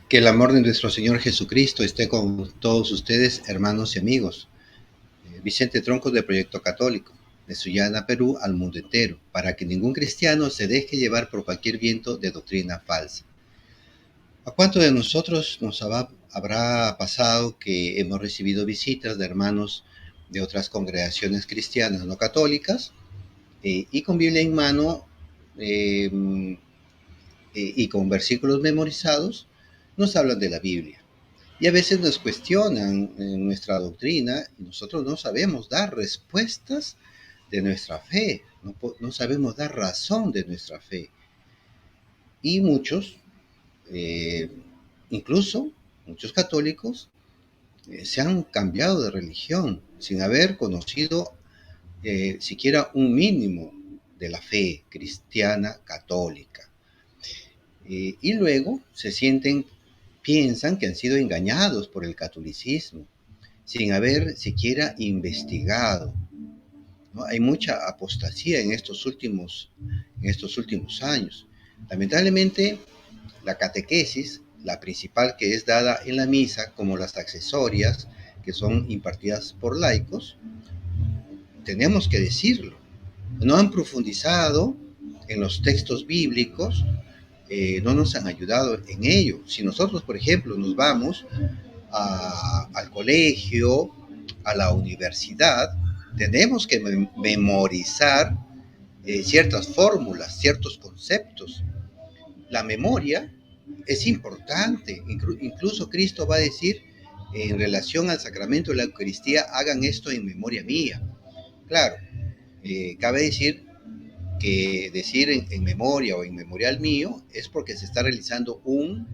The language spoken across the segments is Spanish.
Que el amor de nuestro Señor Jesucristo esté con todos ustedes, hermanos y amigos. Vicente Tronco de Proyecto Católico, de Sullana, Perú, al mundo entero, para que ningún cristiano se deje llevar por cualquier viento de doctrina falsa. ¿A cuánto de nosotros nos habrá pasado que hemos recibido visitas de hermanos de otras congregaciones cristianas no católicas y con Biblia en mano eh, y con versículos memorizados nos hablan de la Biblia? Y a veces nos cuestionan en nuestra doctrina y nosotros no sabemos dar respuestas de nuestra fe, no sabemos dar razón de nuestra fe. Y muchos, eh, incluso muchos católicos, se han cambiado de religión sin haber conocido siquiera un mínimo de la fe cristiana católica. Y luego piensan que han sido engañados por el catolicismo sin haber siquiera investigado, ¿no? Hay mucha apostasía en estos últimos años. Lamentablemente, la catequesis, la principal que es dada en la misa, como las accesorias, que son impartidas por laicos, tenemos que decirlo, no han profundizado en los textos bíblicos, no nos han ayudado en ello. Si nosotros, por ejemplo, nos vamos al colegio, a la universidad, tenemos que memorizar ciertas fórmulas, ciertos conceptos. La memoria es importante. Incluso Cristo va a decir en relación al sacramento de la Eucaristía, hagan esto en memoria mía. Claro, cabe decir que decir en memoria o en memorial mío es porque se está realizando un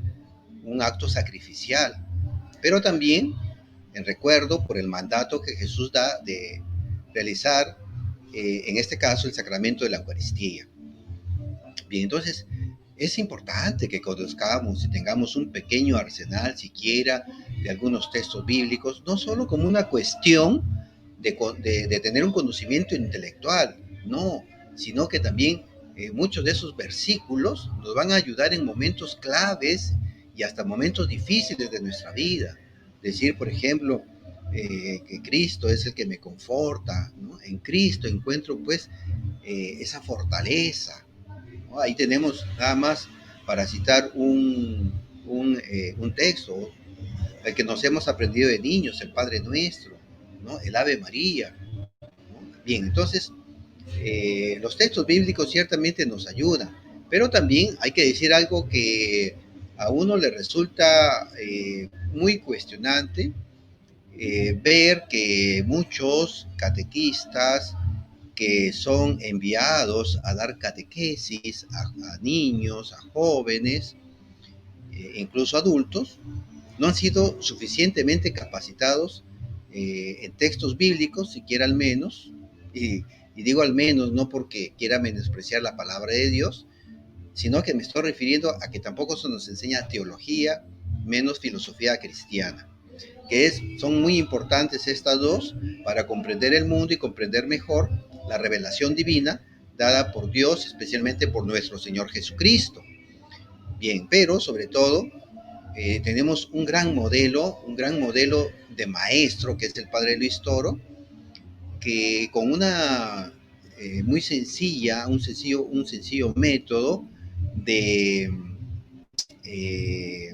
acto sacrificial, pero también en recuerdo por el mandato que Jesús da de realizar, en este caso, el sacramento de la Eucaristía. Bien, entonces es importante que conozcamos y tengamos un pequeño arsenal siquiera de algunos textos bíblicos, no solo como una cuestión de tener un conocimiento intelectual, no, sino que también muchos de esos versículos nos van a ayudar en momentos claves y hasta momentos difíciles de nuestra vida. Decir, por ejemplo, que Cristo es el que me conforta, ¿no? En Cristo encuentro pues esa fortaleza, ¿no? Ahí tenemos nada más para citar un texto, el que nos hemos aprendido de niños, el Padre Nuestro, ¿no? El Ave María, ¿no? Bien, entonces los textos bíblicos ciertamente nos ayudan, pero también hay que decir algo que a uno le resulta muy cuestionante, ver que muchos catequistas que son enviados a dar catequesis a niños, a jóvenes, incluso adultos, no han sido suficientemente capacitados en textos bíblicos, siquiera al menos, y digo al menos no porque quiera menospreciar la palabra de Dios, sino que me estoy refiriendo a que tampoco se nos enseña teología, menos filosofía cristiana, son muy importantes estas dos para comprender el mundo y comprender mejor la revelación divina dada por Dios, especialmente por nuestro Señor Jesucristo. Bien, pero sobre todo tenemos un gran modelo de maestro, que es el Padre Luis Toro, que con una muy sencilla, un sencillo método de eh,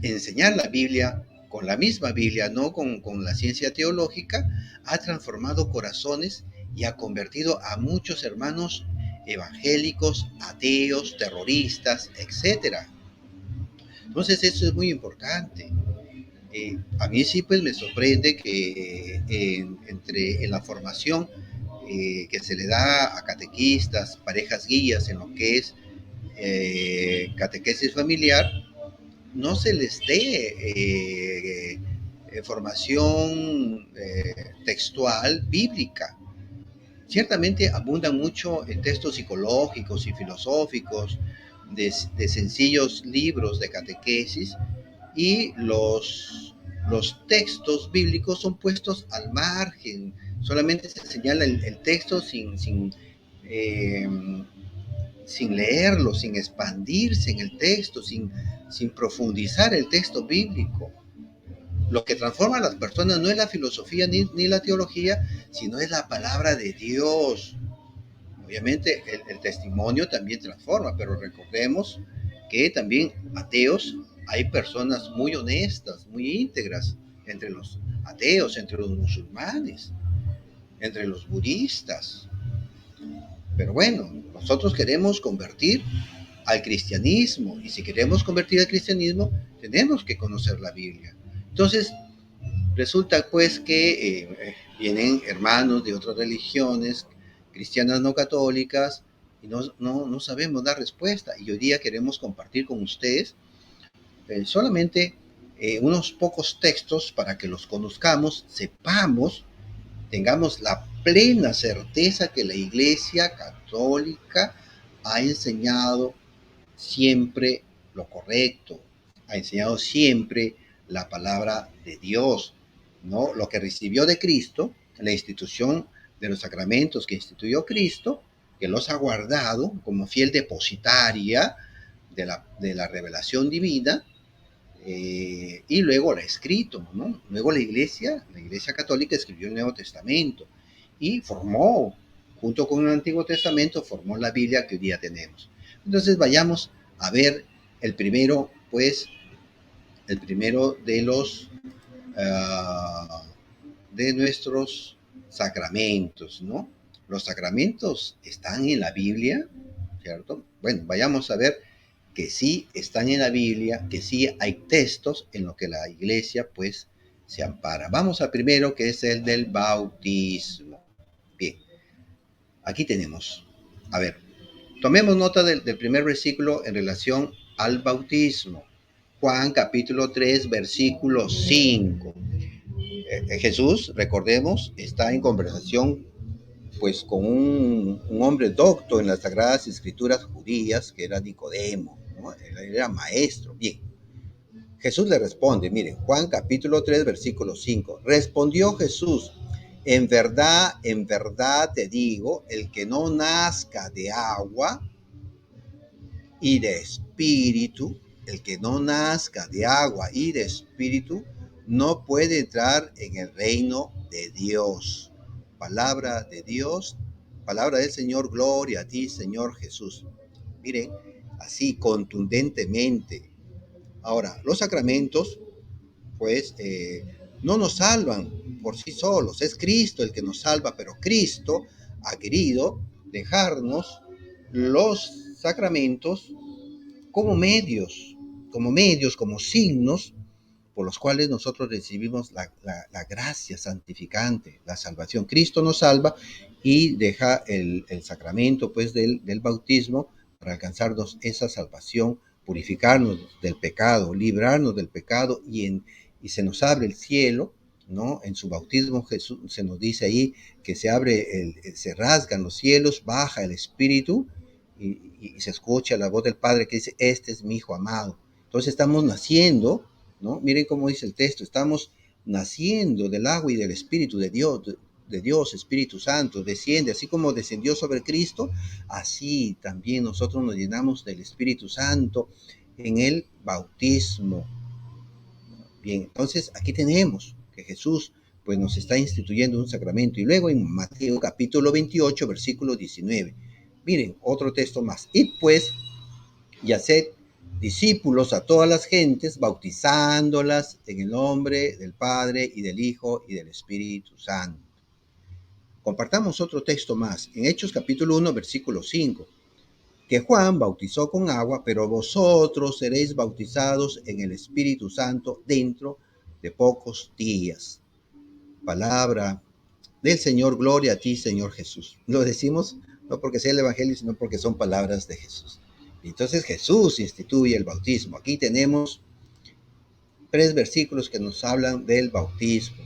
enseñar la Biblia con la misma Biblia, no con la ciencia teológica, ha transformado corazones y ha convertido a muchos hermanos evangélicos, ateos, terroristas, etcétera. Entonces eso es muy importante. A mí sí pues me sorprende que en la formación que se le da a catequistas, parejas guías en lo que es catequesis familiar, no se les dé formación textual bíblica. Ciertamente abundan mucho en textos psicológicos y filosóficos de sencillos libros de catequesis, y los textos bíblicos son puestos al margen. Solamente se señala el texto sin sin leerlo, sin expandirse en el texto, sin profundizar el texto bíblico. Lo que transforma a las personas no es la filosofía ni la teología, sino es la palabra de Dios. Obviamente el testimonio también transforma, pero recordemos que también ateos hay personas muy honestas, muy íntegras, entre los ateos, entre los musulmanes, entre los budistas. Pero bueno, nosotros queremos convertir al cristianismo, y si queremos convertir al cristianismo, tenemos que conocer la Biblia. Entonces, resulta pues que vienen hermanos de otras religiones, cristianas no católicas, y no sabemos dar respuesta. Y hoy día queremos compartir con ustedes solamente unos pocos textos para que los conozcamos, sepamos, tengamos la plena certeza que la Iglesia Católica ha enseñado siempre lo correcto, ha enseñado siempre la palabra de Dios, ¿no? Lo que recibió de Cristo, la institución de los sacramentos que instituyó Cristo, que los ha guardado como fiel depositaria de la revelación divina, y luego la ha escrito, ¿no? Luego la Iglesia Católica escribió el Nuevo Testamento y formó, junto con el Antiguo Testamento, formó la Biblia que hoy día tenemos. Entonces vayamos a ver el primero, pues, el primero de los de nuestros sacramentos, ¿no? Los sacramentos están en la Biblia, ¿cierto? Bueno, vayamos a ver que sí están en la Biblia, que sí hay textos en los que la iglesia pues se ampara. Vamos al primero, que es el del bautismo. Bien, aquí tenemos, a ver, tomemos nota del primer versículo en relación al bautismo. Juan capítulo 3, versículo 5. Jesús, recordemos, está en conversación pues con un hombre docto en las Sagradas Escrituras judías, que era Nicodemo, ¿no? Él era maestro. Bien, Jesús le responde, miren, Juan capítulo 3, versículo 5. Respondió Jesús, en verdad te digo, el que no nazca de agua y de espíritu, el que no nazca de agua y de espíritu, no puede entrar en el reino de Dios. Palabra de Dios, palabra del Señor, gloria a ti, Señor Jesús. Miren, así contundentemente. Ahora, los sacramentos, pues, no nos salvan por sí solos. Es Cristo el que nos salva, pero Cristo ha querido dejarnos los sacramentos como signos por los cuales nosotros recibimos la gracia santificante, la salvación. Cristo nos salva y deja el sacramento pues del bautismo para alcanzarnos esa salvación, purificarnos del pecado, librarnos del pecado y se nos abre el cielo, ¿no? En su bautismo Jesús se nos dice ahí que se rasgan los cielos, baja el Espíritu y se escucha la voz del Padre que dice, este es mi Hijo amado. Entonces estamos naciendo, ¿no? Miren cómo dice el texto, estamos naciendo del agua y del Espíritu de Dios, Espíritu Santo, desciende, así como descendió sobre Cristo, así también nosotros nos llenamos del Espíritu Santo en el bautismo. Bien, entonces aquí tenemos que Jesús pues nos está instituyendo un sacramento. Y luego en Mateo capítulo 28, versículo 19. Miren, otro texto más. Y pues, y haced discípulos a todas las gentes, bautizándolas en el nombre del Padre y del Hijo y del Espíritu Santo. Compartamos otro texto más. En Hechos capítulo 1, versículo 5. Que Juan bautizó con agua, pero vosotros seréis bautizados en el Espíritu Santo dentro de pocos días. Palabra del Señor, gloria a ti, Señor Jesús. Lo decimos no porque sea el Evangelio, sino porque son palabras de Jesús. Entonces Jesús instituye el bautismo. Aquí tenemos 3 versículos que nos hablan del bautismo.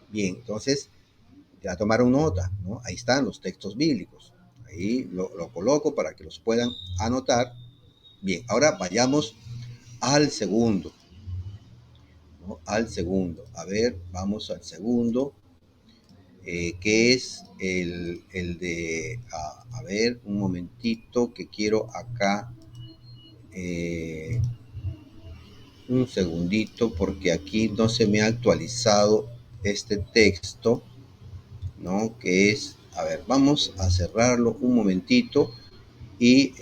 Bien, entonces ya tomaron nota, ¿no? Ahí están los textos bíblicos. Ahí lo coloco para que los puedan anotar. Bien, ahora vayamos al segundo, ¿no? Al segundo. A ver, vamos al segundo. que es el de, a ver, un momentito que quiero acá, un segundito, porque aquí no se me ha actualizado este texto, ¿no? Que es, a ver, vamos a cerrarlo un momentito y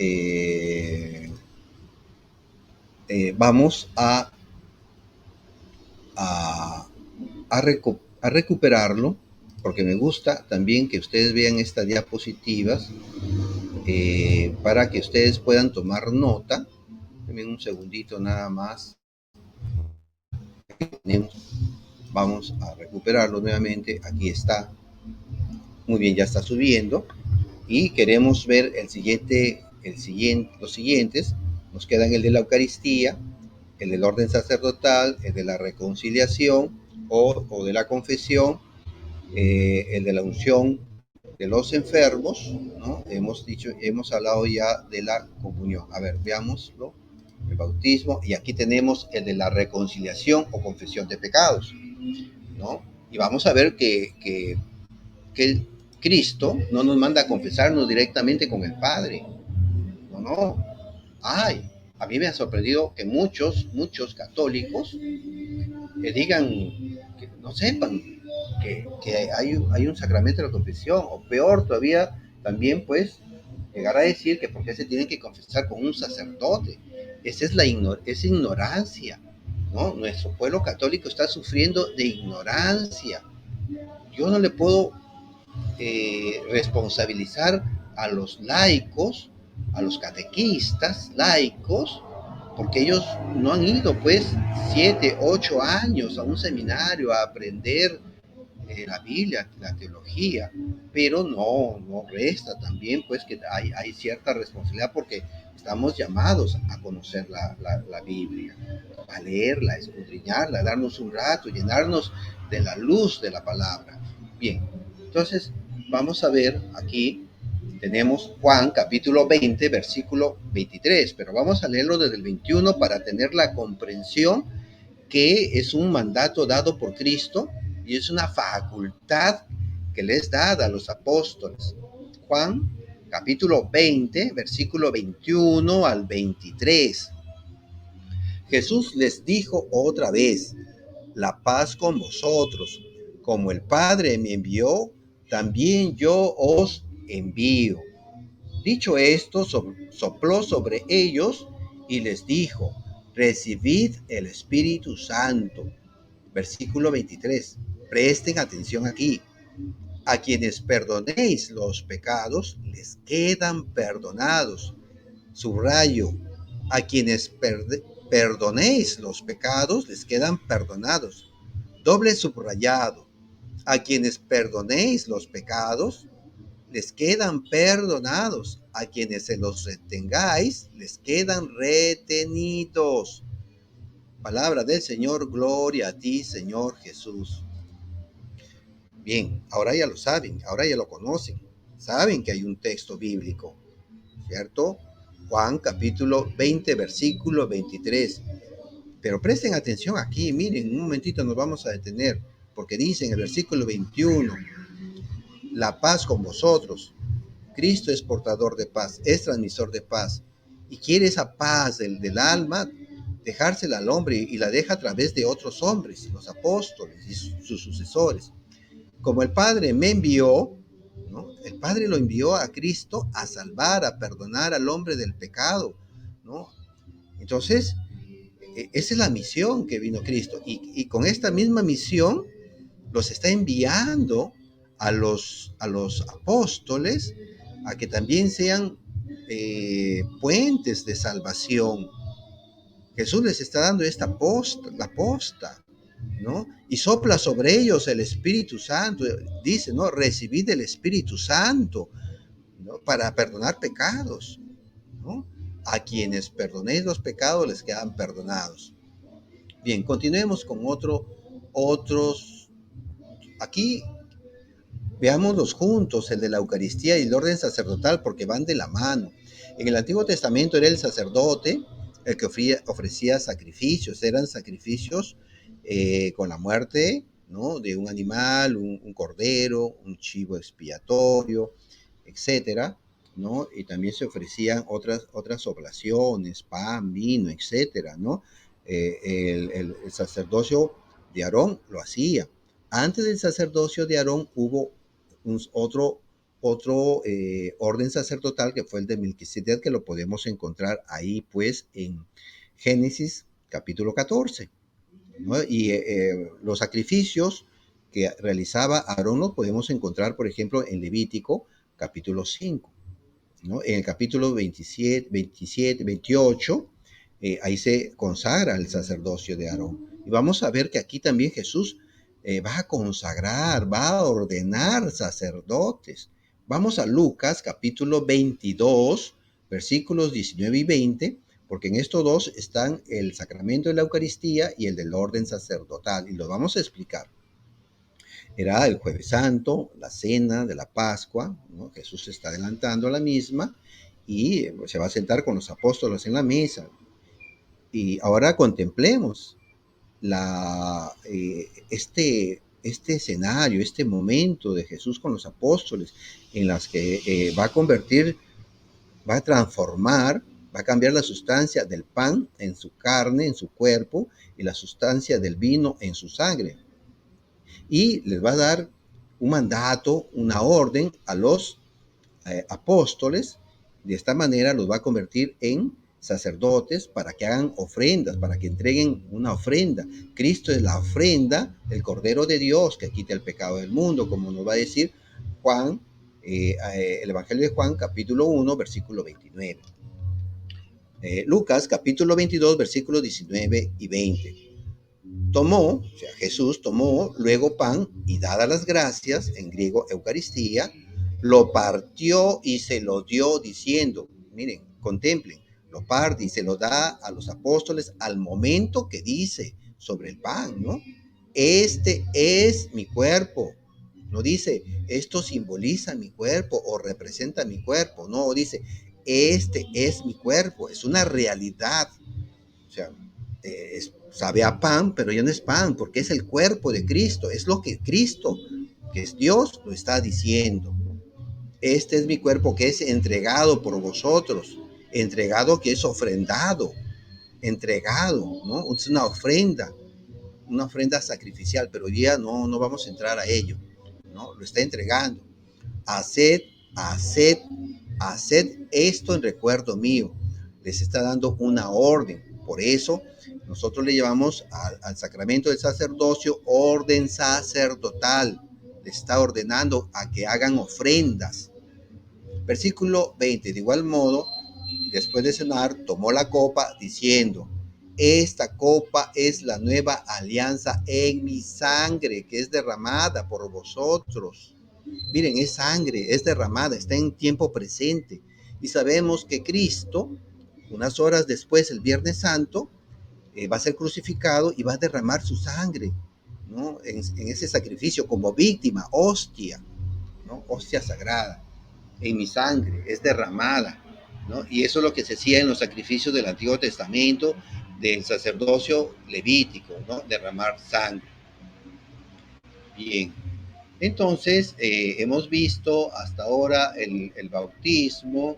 vamos a, a recuperarlo, porque me gusta también que ustedes vean estas diapositivas para que ustedes puedan tomar nota. Denme un segundito nada más. Vamos a recuperarlo nuevamente. Aquí está. Muy bien, ya está subiendo. Y queremos ver los siguientes. Nos quedan el de la Eucaristía, el del orden sacerdotal, el de la reconciliación o de la confesión, el de la unción de los enfermos, ¿no? Hemos hablado ya de la comunión. A ver, veámoslo. El bautismo, y aquí tenemos el de la reconciliación o confesión de pecados, ¿no? Y vamos a ver que Cristo no nos manda a confesarnos directamente con el Padre, no, no. Ay, a mí me ha sorprendido que muchos católicos digan, que no sepan que hay un sacramento de la confesión, o peor todavía, también pues llegar a decir que por qué se tienen que confesar con un sacerdote. Esa es es ignorancia, ¿no? Nuestro pueblo católico está sufriendo de ignorancia. Yo no le puedo responsabilizar a los laicos, a los catequistas laicos, porque ellos no han ido pues 7, 8 años a un seminario a aprender la Biblia, la teología, pero no resta también pues que hay cierta responsabilidad porque estamos llamados a conocer la Biblia, a leerla, a escudriñarla, a darnos un rato, llenarnos de la luz de la palabra. Bien, entonces vamos a ver aquí, tenemos Juan capítulo 20, versículo 23, pero vamos a leerlo desde el 21 para tener la comprensión que es un mandato dado por Cristo y es una facultad que les dada a los apóstoles. Juan capítulo 20, versículo 21 al 23. Jesús les dijo otra vez: la paz con vosotros. Como el Padre me envió, también yo os envío. Dicho esto, sopló sobre ellos y les dijo: recibid el Espíritu Santo. Versículo 23. Presten atención aquí. A quienes perdonéis los pecados, les quedan perdonados. Subrayo, a quienes perdonéis los pecados, les quedan perdonados. Doble subrayado. A quienes perdonéis los pecados, les quedan perdonados. A quienes se los retengáis, les quedan retenidos. Palabra del Señor, gloria a ti, Señor Jesús. Bien, ahora ya lo saben, ahora ya lo conocen. Saben que hay un texto bíblico, ¿cierto? Juan capítulo 20, versículo 23. Pero presten atención aquí, miren, un momentito nos vamos a detener, porque dice en el versículo 21, la paz con vosotros. Cristo es portador de paz, es transmisor de paz, y quiere esa paz del alma, dejársela al hombre y la deja a través de otros hombres, los apóstoles y sus sucesores. Como el Padre me envió, ¿no? El Padre lo envió a Cristo a salvar, a perdonar al hombre del pecado, ¿no? Entonces, esa es la misión que vino Cristo. Y con esta misma misión los está enviando a los apóstoles a que también sean puentes de salvación. Jesús les está dando la posta, ¿no? Y sopla sobre ellos el Espíritu Santo. Dice, ¿no? Recibid el Espíritu Santo, ¿no? Para perdonar pecados, ¿no? A quienes perdonéis los pecados les quedan perdonados. Bien, continuemos con otros. Aquí veámoslos juntos, el de la Eucaristía y el orden sacerdotal, porque van de la mano. En el Antiguo Testamento era el sacerdote el que ofrecía sacrificios, eran sacrificios con la muerte, ¿no? De un animal, un cordero, un chivo expiatorio, etcétera, ¿no? Y también se ofrecían otras oblaciones, pan, vino, etcétera, ¿no? El sacerdocio de Aarón lo hacía. Antes del sacerdocio de Aarón hubo otro orden sacerdotal que fue el de Melquisedec, que lo podemos encontrar ahí pues en Génesis capítulo 14, ¿no? Y los sacrificios que realizaba Aarón los podemos encontrar, por ejemplo, en Levítico capítulo 5, ¿no? En el capítulo 27, 28, ahí se consagra el sacerdocio de Aarón. Y vamos a ver que aquí también Jesús va a consagrar, va a ordenar sacerdotes. Vamos a Lucas capítulo 22, versículos 19 y 20, porque en estos dos están el sacramento de la Eucaristía y el del orden sacerdotal, y lo vamos a explicar. Era el Jueves Santo, la cena de la Pascua, ¿no? Jesús se está adelantando a la misma y se va a sentar con los apóstoles en la mesa. Y ahora contemplemos este escenario, este momento de Jesús con los apóstoles, en las que va a convertir, va a transformar, va a cambiar la sustancia del pan en su carne, en su cuerpo, y la sustancia del vino en su sangre. Y les va a dar un mandato, una orden a los apóstoles. De esta manera los va a convertir en sacerdotes para que hagan ofrendas, para que entreguen una ofrenda. Cristo es la ofrenda del Cordero de Dios que quita el pecado del mundo, como nos va a decir Juan, el Evangelio de Juan, capítulo 1, versículo 29. Lucas, capítulo 22, versículos 19 y 20. Tomó, o sea, Jesús tomó luego pan y dadas las gracias, en griego Eucaristía, lo partió y se lo dio diciendo, miren, contemplen, lo parte y se lo da a los apóstoles al momento que dice sobre el pan, ¿no? Este es mi cuerpo. No dice, esto simboliza mi cuerpo o representa mi cuerpo. No, dice, este es mi cuerpo. Es una realidad. O sea, sabe a pan, pero ya no es pan, porque es el cuerpo de Cristo, es lo que Cristo, que es Dios, lo está diciendo. Este es mi cuerpo que es entregado por vosotros, entregado que es ofrendado, entregado, ¿no? Es una ofrenda sacrificial, pero hoy día no vamos a entrar a ello, ¿no? Lo está entregando. Haced, haced, haced esto en recuerdo mío. Les está dando una orden. Por eso nosotros le llevamos al sacramento del sacerdocio orden sacerdotal. Les está ordenando a que hagan ofrendas. Versículo 20. De igual modo, después de cenar, tomó la copa diciendo, esta copa es la nueva alianza en mi sangre que es derramada por vosotros. Miren, es sangre, es derramada, está en tiempo presente. Y sabemos que Cristo, unas horas después, el Viernes Santo, va a ser crucificado y va a derramar su sangre, ¿no? En ese sacrificio como víctima, hostia, ¿no? Hostia sagrada. En mi sangre es derramada, ¿no? Y eso es lo que se hacía en los sacrificios del Antiguo Testamento, del sacerdocio levítico, ¿no? Derramar sangre. Bien. Entonces, hemos visto hasta ahora el bautismo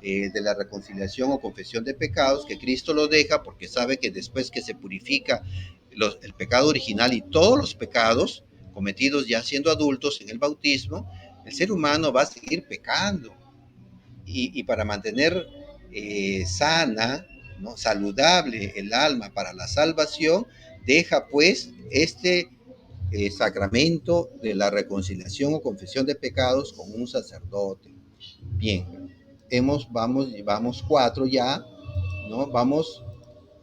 de la reconciliación o confesión de pecados, que Cristo lo deja porque sabe que después que se purifica el pecado original y todos los pecados cometidos ya siendo adultos en el bautismo, el ser humano va a seguir pecando. Y para mantener sana, ¿no? Saludable el alma para la salvación, deja pues este sacramento de la reconciliación o confesión de pecados con un sacerdote. Bien, vamos cuatro ya, ¿no? Vamos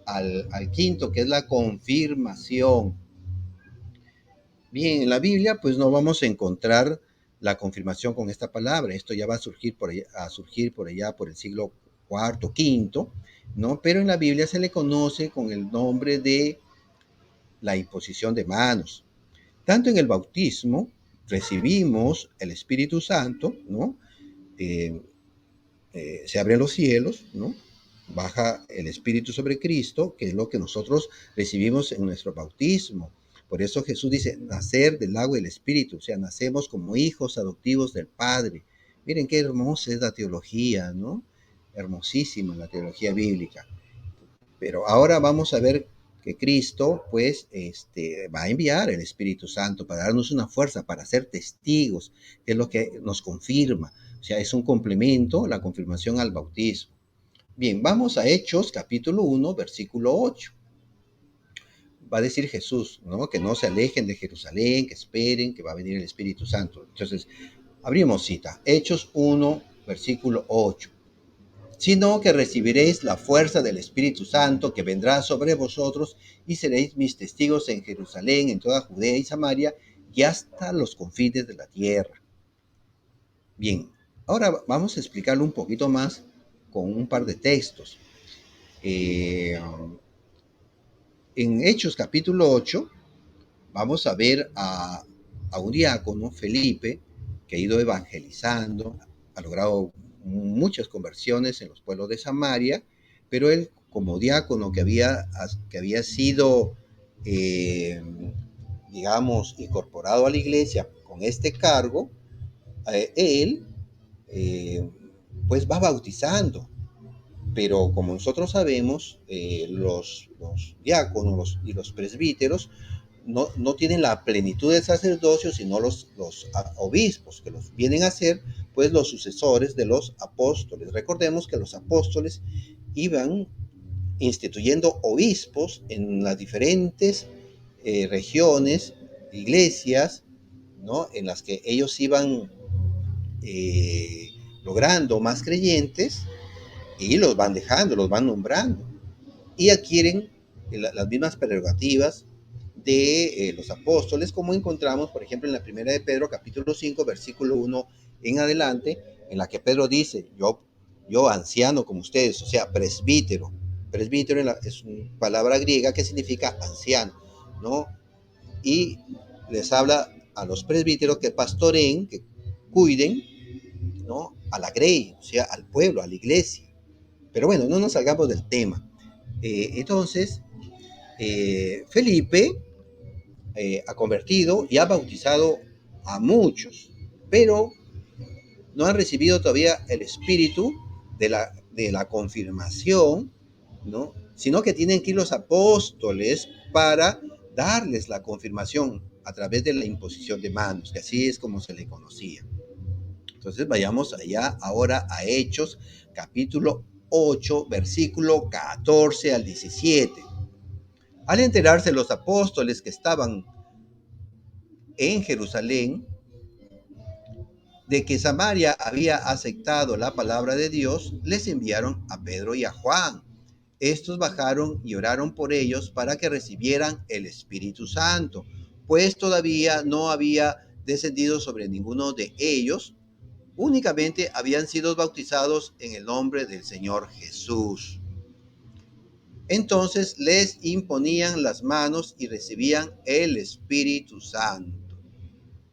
al quinto, que es la confirmación. Bien, en la Biblia, pues no vamos a encontrar la confirmación con esta palabra. Esto ya va a surgir por allá por el siglo cuarto, quinto, ¿no? Pero en la Biblia se le conoce con el nombre de la imposición de manos. Tanto en el bautismo recibimos el Espíritu Santo, ¿no? Eh, se abren los cielos, ¿no? Baja el Espíritu sobre Cristo, que es lo que nosotros recibimos en nuestro bautismo. Por eso Jesús dice, nacer del agua y del Espíritu, o sea, nacemos como hijos adoptivos del Padre. Miren qué hermosa es la teología, ¿no? Hermosísima la teología bíblica. Pero ahora vamos a ver que Cristo, pues, va a enviar el Espíritu Santo para darnos una fuerza, para ser testigos, que es lo que nos confirma. O sea, es un complemento, la confirmación al bautismo. Bien, vamos a Hechos, capítulo 1, versículo 8. Va a decir Jesús, ¿no? Que no se alejen de Jerusalén, que esperen, que va a venir el Espíritu Santo. Entonces, abrimos cita. Hechos 1, versículo 8. Sino que recibiréis la fuerza del Espíritu Santo que vendrá sobre vosotros y seréis mis testigos en Jerusalén, en toda Judea y Samaria y hasta los confines de la tierra. Bien, ahora vamos a explicarlo un poquito más con un par de textos. En Hechos capítulo 8 vamos a ver a un diácono, Felipe, que ha ido evangelizando, ha logrado muchas conversiones en los pueblos de Samaria, pero él como diácono que había sido, eh, digamos, incorporado a la iglesia con este cargo, él eh, pues va bautizando. Pero como nosotros sabemos, los diáconos y los presbíteros no tienen la plenitud del sacerdocio, sino los obispos, que los vienen a ser pues los sucesores de los apóstoles. Recordemos que los apóstoles iban instituyendo obispos en las diferentes regiones, iglesias, ¿no? En las que ellos iban eh, logrando más creyentes y los van dejando, los van nombrando y adquieren las mismas prerrogativas de los apóstoles, como encontramos, por ejemplo, en la primera de Pedro, capítulo 5, versículo 1 en adelante, en la que Pedro dice, yo anciano como ustedes, o sea, presbítero. Presbítero es una palabra griega que significa anciano, ¿no? Y les habla a los presbíteros que pastoreen, que cuiden, ¿no? A la grey, o sea, al pueblo, a la iglesia. Pero bueno, no nos salgamos del tema. Entonces, Felipe ha convertido y ha bautizado a muchos, pero no han recibido todavía el espíritu de la confirmación, ¿no? Sino que tienen que ir los apóstoles para darles la confirmación a través de la imposición de manos, que así es como se le conocía. Entonces vayamos allá ahora a Hechos, capítulo 8, versículo 14 al 17. Al enterarse los apóstoles que estaban en Jerusalén de que Samaria había aceptado la palabra de Dios, les enviaron a Pedro y a Juan. Estos bajaron y oraron por ellos para que recibieran el Espíritu Santo, pues todavía no había descendido sobre ninguno de ellos, únicamente habían sido bautizados en el nombre del Señor Jesús. Entonces les imponían las manos y recibían el Espíritu Santo.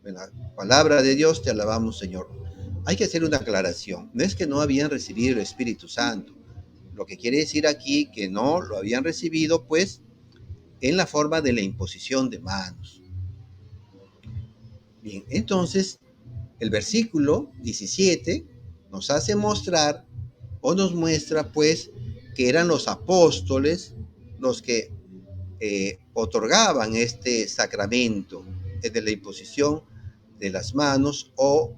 En la palabra de Dios te alabamos, Señor. Hay que hacer una aclaración. No es que no habían recibido el Espíritu Santo. Lo que quiere decir aquí que no lo habían recibido, pues, en la forma de la imposición de manos. Bien, entonces, el versículo 17 nos hace mostrar o nos muestra, pues, que eran los apóstoles los que otorgaban este sacramento de la imposición de las manos o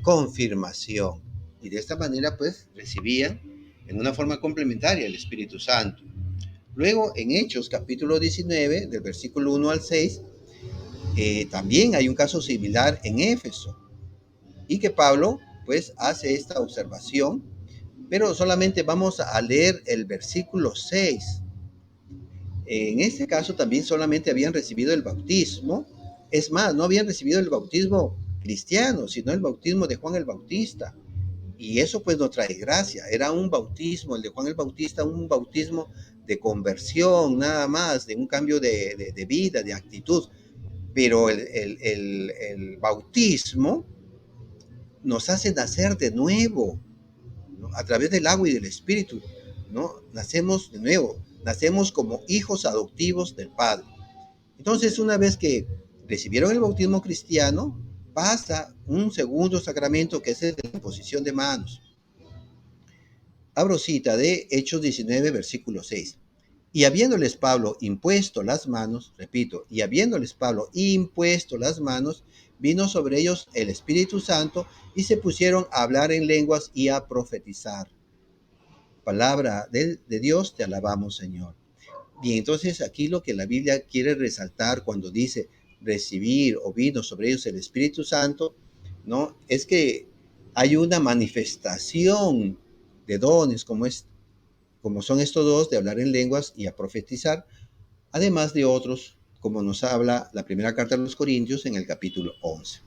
confirmación. Y de esta manera, pues, recibían en una forma complementaria el Espíritu Santo. Luego, en Hechos, capítulo 19, del versículo 1 al 6, también hay un caso similar en Éfeso. Y que Pablo, pues, hace esta observación, pero solamente vamos a leer el versículo 6. En este caso también solamente habían recibido el bautismo. Es más, no habían recibido el bautismo cristiano, sino el bautismo de Juan el Bautista. Y eso pues no trae gracia. Era un bautismo, el de Juan el Bautista, un bautismo de conversión, nada más, de un cambio de vida, de actitud. Pero el bautismo nos hace nacer de nuevo, ¿no? A través del agua y del Espíritu, ¿no? Nacemos de nuevo, nacemos como hijos adoptivos del Padre. Entonces, una vez que recibieron el bautismo cristiano, pasa un segundo sacramento que es el de la imposición de manos. Abro cita de Hechos 19, versículo 6. Y habiéndoles Pablo impuesto las manos, repito, y habiéndoles Pablo impuesto las manos, vino sobre ellos el Espíritu Santo y se pusieron a hablar en lenguas y a profetizar. Palabra de Dios, te alabamos, Señor. Bien, entonces aquí lo que la Biblia quiere resaltar cuando dice recibir o vino sobre ellos el Espíritu Santo, ¿no? Es que hay una manifestación de dones como son estos dos, de hablar en lenguas y a profetizar, además de otros, como nos habla la primera carta de los Corintios en el capítulo 11.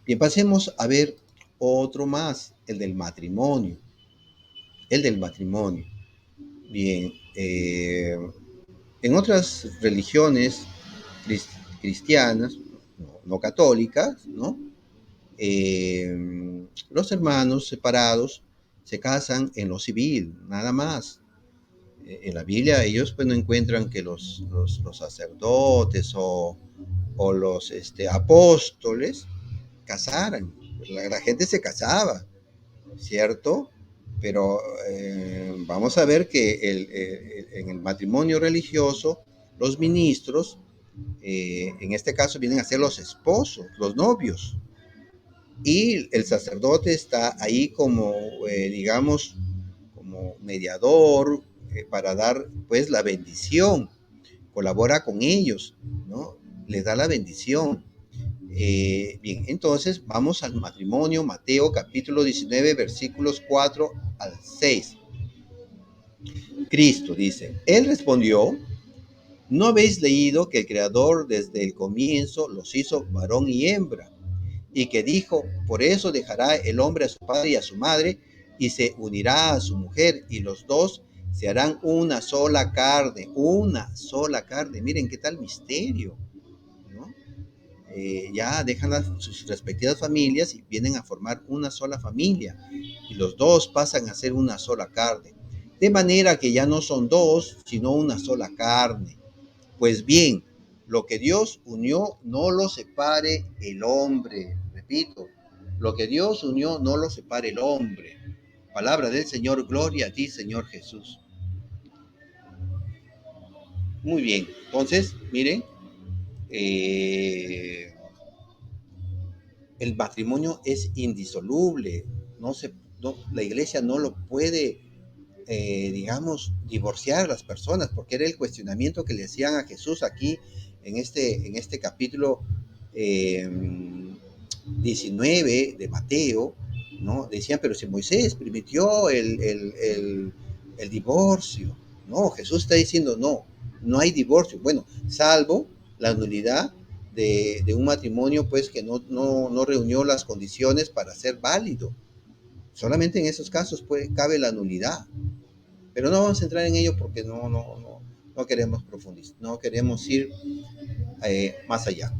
Bien, pasemos a ver otro más, el del matrimonio. El del matrimonio. Bien, en otras religiones cristianas, no católicas, ¿no? Los hermanos separados se casan en lo civil, nada más. En la Biblia ellos pues no encuentran que los sacerdotes o los apóstoles casaran. La gente se casaba, ¿cierto? Pero vamos a ver que en el matrimonio religioso, los ministros, en este caso, vienen a ser los esposos, los novios. Y el sacerdote está ahí como, digamos, como mediador para dar pues la bendición, colabora con ellos, ¿no? Les da la bendición. Bien, entonces vamos al matrimonio, Mateo capítulo 19, versículos 4 al 6. Cristo dice, Él respondió, ¿no habéis leído que el Creador desde el comienzo los hizo varón y hembra? Y que dijo, por eso dejará el hombre a su padre y a su madre, y se unirá a su mujer, y los dos se harán una sola carne, una sola carne. Miren qué tal misterio, ¿no? Ya dejan sus respectivas familias y vienen a formar una sola familia, y los dos pasan a ser una sola carne. De manera que ya no son dos, sino una sola carne. Pues bien, lo que Dios unió, no lo separe el hombre. Repito, lo que Dios unió, no lo separe el hombre. Palabra del Señor, gloria a ti, Señor Jesús. Muy bien, entonces, miren, eh, el matrimonio es indisoluble. La iglesia no lo puede, digamos, divorciar a las personas, porque era el cuestionamiento que le hacían a Jesús aquí en este capítulo eh, 19 de Mateo, ¿no? Decían, pero si Moisés permitió el divorcio, no, Jesús está diciendo, no, no hay divorcio. Bueno, salvo la nulidad de un matrimonio, pues, que no reunió las condiciones para ser válido. Solamente en esos casos cabe la nulidad. Pero no vamos a entrar en ello porque no queremos profundizar, no queremos ir más allá.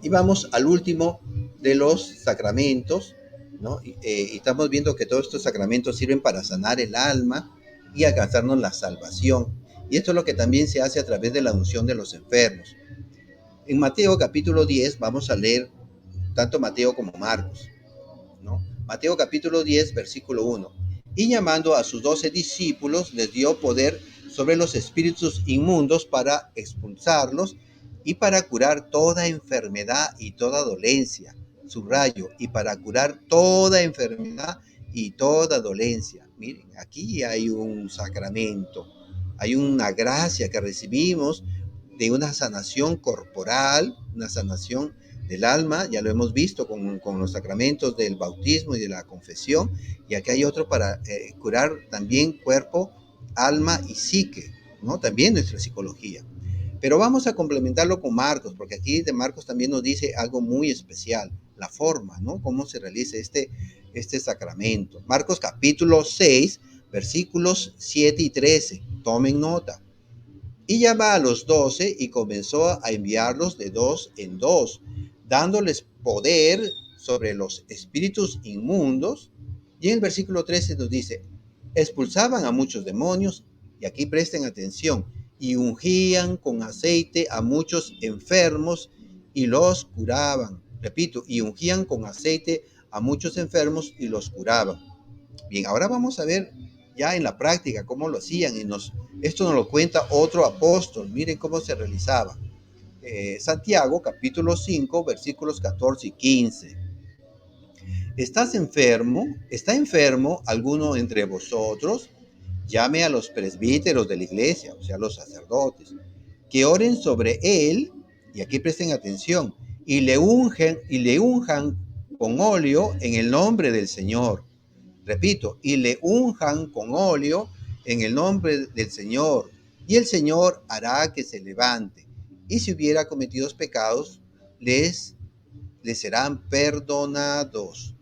Y vamos al último de los sacramentos, ¿no? Y estamos viendo que todos estos sacramentos sirven para sanar el alma y alcanzarnos la salvación. Y esto es lo que también se hace a través de la unción de los enfermos. En Mateo capítulo 10 vamos a leer tanto Mateo como Marcos, ¿no? Mateo capítulo 10, versículo 1. Y llamando a sus 12 discípulos, les dio poder sobre los espíritus inmundos para expulsarlos y para curar toda enfermedad y toda dolencia. Subrayo, y para curar toda enfermedad y toda dolencia. Miren, aquí hay un sacramento, hay una gracia que recibimos de una sanación corporal, una sanación del alma, ya lo hemos visto con los sacramentos del bautismo y de la confesión, y aquí hay otro para curar también cuerpo, alma y psique, ¿no? También nuestra psicología. Pero vamos a complementarlo con Marcos, porque aquí de Marcos también nos dice algo muy especial, la forma, ¿no? Cómo se realiza este sacramento. Marcos capítulo 6, versículos 7 y 13. Tomen nota. Y llama a los 12 y comenzó a enviarlos de dos en dos, dándoles poder sobre los espíritus inmundos. Y en el versículo 13 nos dice, expulsaban a muchos demonios, y aquí presten atención, y ungían con aceite a muchos enfermos y los curaban. Repito, y ungían con aceite a muchos enfermos y los curaban. Bien, ahora vamos a ver ya en la práctica cómo lo hacían. Esto nos lo cuenta otro apóstol. Miren cómo se realizaba. Santiago, capítulo 5, versículos 14 y 15. ¿Estás enfermo? ¿Está enfermo alguno entre vosotros? Llame a los presbíteros de la iglesia, o sea, a los sacerdotes, que oren sobre él, y aquí presten atención, y le unjan con óleo en el nombre del Señor. Repito, y le unjan con óleo en el nombre del Señor, y el Señor hará que se levante, y si hubiera cometido pecados, les serán perdonados.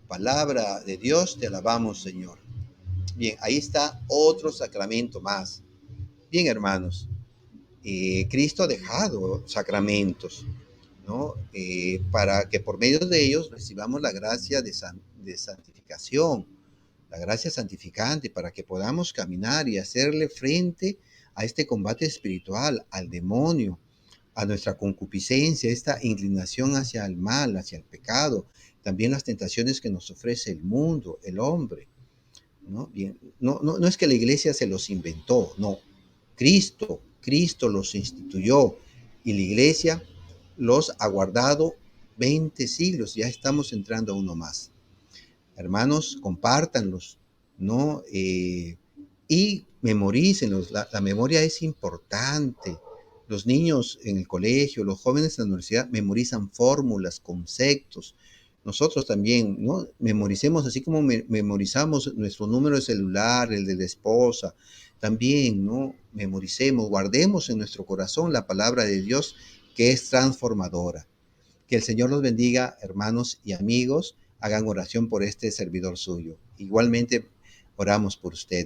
Palabra de Dios, te alabamos, Señor. Bien, ahí está otro sacramento más. Bien, hermanos, Cristo ha dejado sacramentos, ¿no? Para que por medio de ellos recibamos la gracia de santificación, la gracia santificante, para que podamos caminar y hacerle frente a este combate espiritual, al demonio, a nuestra concupiscencia, esta inclinación hacia el mal, hacia el pecado, también las tentaciones que nos ofrece el mundo, el hombre, ¿no? Bien, no es que la iglesia se los inventó, no. Cristo los instituyó y la iglesia los ha guardado 20 siglos, ya estamos entrando a uno más. Hermanos, compártanlos, ¿no? Y memorícenlos. La memoria es importante. Los niños en el colegio, los jóvenes en la universidad memorizan fórmulas, conceptos. Nosotros también, ¿no? Memoricemos, así como memorizamos nuestro número de celular, el de la esposa, también, ¿no? Memoricemos, guardemos en nuestro corazón la palabra de Dios que es transformadora. Que el Señor los bendiga, hermanos y amigos. Hagan oración por este servidor suyo. Igualmente, oramos por usted.